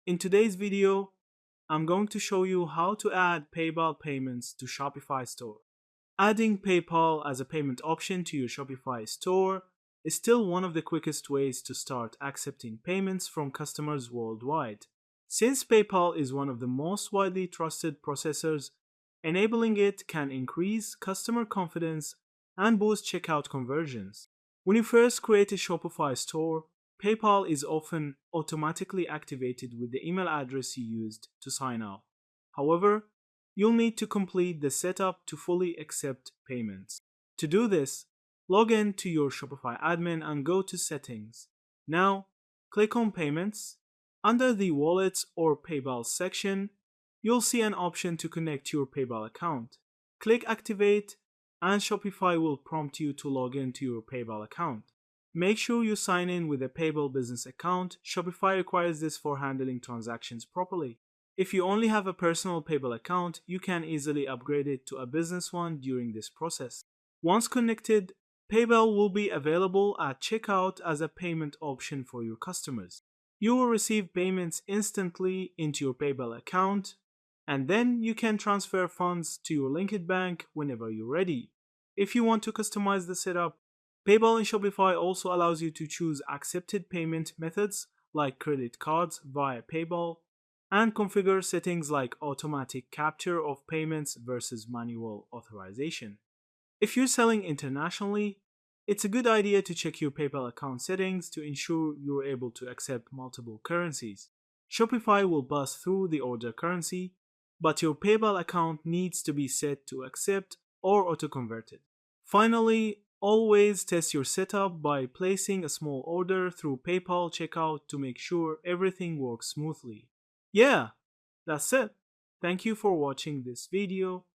In today's video, I'm going to show you how to add PayPal payments to Shopify store. Adding PayPal as a payment option to your Shopify store is still one of the quickest ways to start accepting payments from customers worldwide. Since PayPal is one of the most widely trusted processors, enabling it can increase customer confidence and boost checkout conversions. When you first create a Shopify store, PayPal is often automatically activated with the email address you used to sign up. However, you'll need to complete the setup to fully accept payments. To do this, log in to your Shopify admin and go to Settings. Now, click on Payments. Under the Wallets or PayPal section, you'll see an option to connect your PayPal account. Click Activate, and Shopify will prompt you to log in to your PayPal account. Make sure you sign in with a PayPal business account. Shopify requires this for handling transactions properly. If you only have a personal PayPal account, you can easily upgrade it to a business one during this process. Once connected, PayPal will be available at checkout as a payment option for your customers. You will receive payments instantly into your PayPal account, and then you can transfer funds to your linked bank whenever you're ready. If you want to customize the setup, PayPal in Shopify also allows you to choose accepted payment methods like credit cards via PayPal and configure settings like automatic capture of payments versus manual authorization. If you're selling internationally, it's a good idea to check your PayPal account settings to ensure you're able to accept multiple currencies. Shopify will pass through the order currency, but your PayPal account needs to be set to accept or auto-converted. Finally, always test your setup by placing a small order through PayPal checkout to make sure everything works smoothly. Yeah, that's it. Thank you for watching this video.